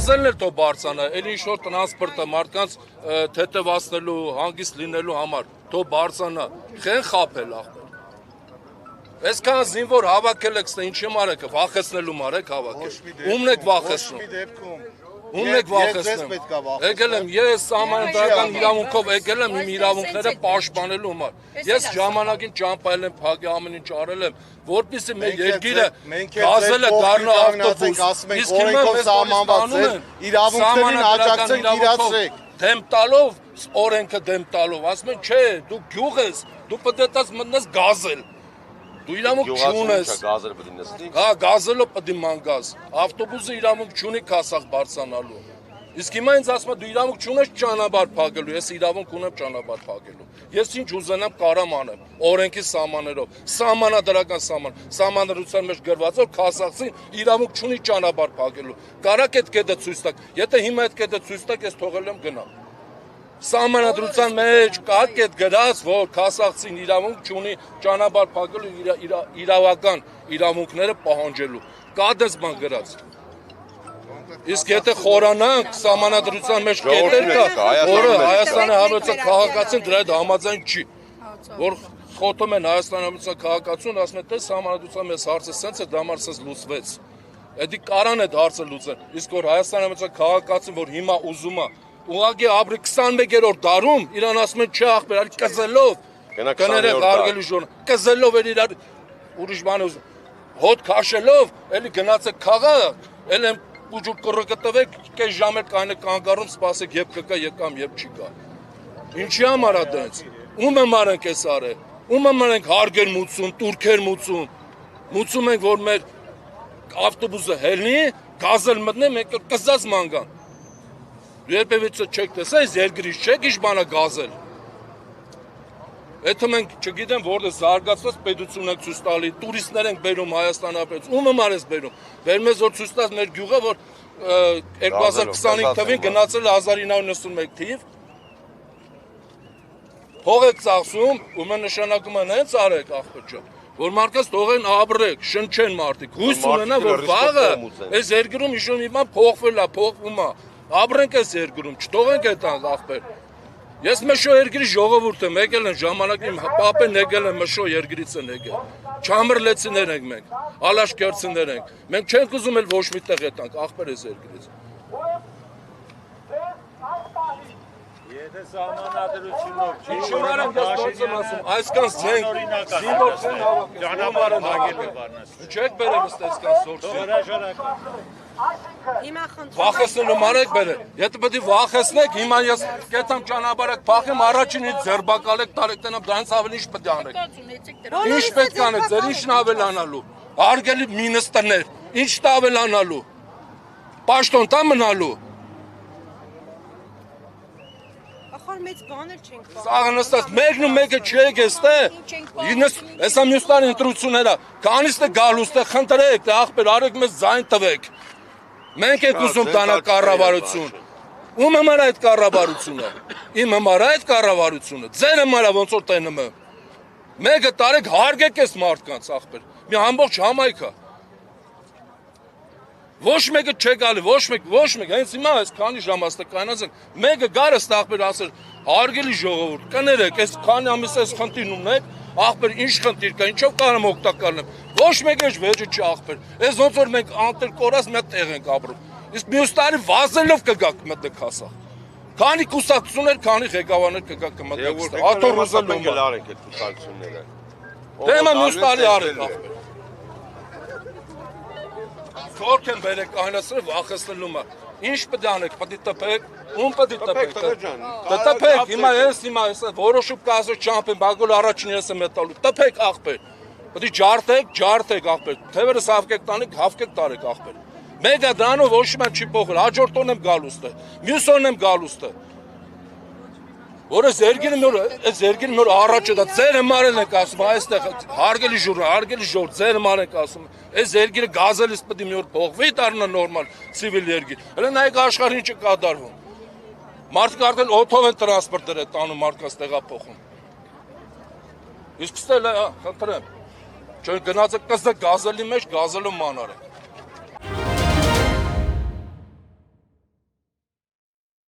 գազելն էլ թող բարձանա, էլ ինչ որ տրանսպորտը մարդկանց թեթևացնելու, հանգիստ լինելու համար, թող բարձանա, խեն խափել ախպեր։ Այսքան զինվոր հավաքել եք, ինչի մարեք, վախեցնելու մարեք հավաքել։ Ումն եք վախեցնում։ Ումն եք վախեցնում։ Եկել եմ ես սահմանադրական իրավունքով եկել եմ իմ իրավունքները պաշտպանելու համար։ Ես ժամանակին ճամփայել եմ, փակի ամեն ինչ արել եմ, որպեսզի մեր երկիրը գազելը դառնա ավտոբուս։ Իսկ հիմա մեզ սահմանված է իրավունքներին աջակցեք, իրացրեք։ Դեմ տալով, օրենքը դեմ տալով, ասում են, չէ, դու գյուղ ես, դու պետք է մտնես գազել։ Դու իրավունք չունես։ Հա, գազելը պետք է մանգաս։ Ավտոբուսը իրավունք չունի քասախ բարձրանալու։ Իսկ հիմա ինձ ասում է դու իրավունք չունես ճանապարհ փակելու, ես իրավունք ունեմ ճանապարհ փակելու։ Ես ինչ ուզենամ կարամ անեմ, օրենքի սահմաններով, սահմանադրական սահմանադրության մեջ գրված որ քասախցին իրավունք չունի ճանապարհ փակելու։ Կարակ այդ կետը ցույց տաք։ Եթե հիմա այդ կետը ցույց տաք, ես թողել եմ գնամ։ Սահմանադրության մեջ կա կետ գրած, որ քասախցին իրավունք չունի ճանապարհ փակելու իրավական իրավունքները պահանջելու։ Կա դες բան գրած։ Իսկ եթե խորանանք սահմանադրության մեջ կետեր կա, որը Հայաստանի Հանրապետության քաղաքացին դրա հետ համաձայն չի, որ խոթում են Հայաստանի Հանրապետության քաղաքացուն, ասում են, թե սահմանադրության մեջ հարցը սենց է, դա համար սենց լուծվեց։ Էդի կարան այդ հարցը լուծեն։ Իսկ որ Հայաստանի Հանրապետության քաղաքացին, որ հիմա ուզում է ուղղակի ապրի 21-րդ դարում իրան ասում են չէ ախպեր, արի կզելով կներեք արգելի ժոն, կզելով էլ իրար ուրիշ բան ուզում, հոտ քաշելով, էլի գնացեք քաղաք, էլ եմ ուջուր կռը կտվեք, կես ժամ էլ կայնը կանգառում սպասեք, եբ կկա եկամ, եբ չի կա։ Ինչի համար է դենց, ում համար ենք ես արել, ում համար ենք հարգեր մուծում, տուրքեր մուծում ենք, որ մեր ավտոբուսը հելնի, գազել մտնի, մենք կզած մանգան։ Երբևիցը չեք տեսա, այս երկրից չեք ինչ բանա գազել։ Եթե մենք չգիտեմ որտե զարգացված պետություն ենք ցույց տալի, տուրիստներ ենք բերում Հայաստան ապրեց, ում համար ես բերում։ Բերում ես որ ցույց տաս մեր գյուղը, որ 2025 թվին գնացել 1991 թիվ։ Փող եք ծախսում, ում է նշանակում են հենց արեք ախպեր ջան, որ մարդկանց թողեն ապրեք, շնչեն մարդիկ, հույս ունենա որ վաղը այս երկրում իշուն մի բան փոխվել է, փոխվում է։ Ապրենք այս երկրում, չթողենք այդ ախպեր։ Ես մշո երկրի ժողովուրդ եմ, եկել են ժամանակին պապեն եկել են մշո երկրից են եկել։ Չամրլեցիներ ենք մենք, ալաշկերտցիներ ենք։ Մենք չենք ուզում էլ ոչ մի տեղ ետնանք ախպեր այս երկրից։ Եթե սահմանադրությունով չի, Ինչու՞ր եմ ես գործ եմ ասում, այսքան զինվոր չեն հավաքել, ճանապարհ են հագել բառնաս։ Չեք բերել ըստ այսքան սորտի։ Վախեցնելու մարեք բերել, եթե պետք է վախեցնեք, հիմա ես կետամ ճանապարհակ փախեմ, առաջինից ձերբակալեք, տարեք տնամ, դրանից ավելի ինչ պետք է անեք։ Ինչ պետք է անեք, ձեր ինչն ավելանալու, հարգելի մինիստրներ, ինչն ավելանալու, պաշտոն տա մնալու։ Մեծ բաներ չենք բաղ։ Սաղը նստած, մեկն ու մեկը չեք եստե, եսա մյուս տարի ընտրություներա, կանից է գալուս է, խնդրեք, աղպեր, արեք մեզ զայն տվեք, մենք եք ուզում տանակ կառավարություն, ում համար այդ կառավարությունը, իմ համար այդ կառավարությունը, ձեր համար ոնց որ տենում եմ, մեկը տարեք հարգեք ես մարդկանց աղպեր, մի ամբողջ համայնքը, ոչ մեկը չէ գալի, ոչ մեկ, հենց հիմա այս քանի ժամ աստը կանած ենք, մեկը գարը ստախպեր ասել, հարգելի ժողովուրդ, կներեք, այս քանի ամիս այս խնդիրն ունեք, աղբեր, ինչ խնդիր կա, ինչով կարամ օգտակար եմ, ոչ մեկը վեճը չի աղբեր, այս ոնց որ մենք անտեր կորած մի տեղ ենք ապրում, իսկ մյուս տարի վազելով կգաք մտեք հասա, քանի կուսակցություններ, քանի ղեկավարներ կգաք մտեք, աթոռ ուզելու Թորք են բերեք այնասրը վախեցնելու մա, ինչ պդ անեք, պդի տպեք, ում պդի տպեք, տպեք, հիմա ես, որոշուպ կազոր չամպեն, բագոլ առաջին ես եմետալու, տպեք աղպեր, պդի ջարդեք աղպեր, թևերս հավկեք տանեք, հավկեք տարեք աղպեր, մեգա դրանով ոչ մեն չի պողել, հաջորդոն եմ գալուստը, մյուսոն եմ գալուստը, որ այս երգին նոր առաջը դա ձեր հմարել ենք ասում, այստեղ հարգելի ժուր, ձեր հմար ենք ասում, այս երգիրը գազելիս պտի մի օր փողվի դառնա նորմալ ցիվիլ երգիր, հələ նայեք աշխարհին ինչ է կատարվում, մարդիկ արդեն օթով են տրանսպորտեր է տանում մարդկանց տեղափոխում, իսկ ստել է, խնդրեմ, չեն գնացեք կզդեք գազելի մեջ, գազելու մանար է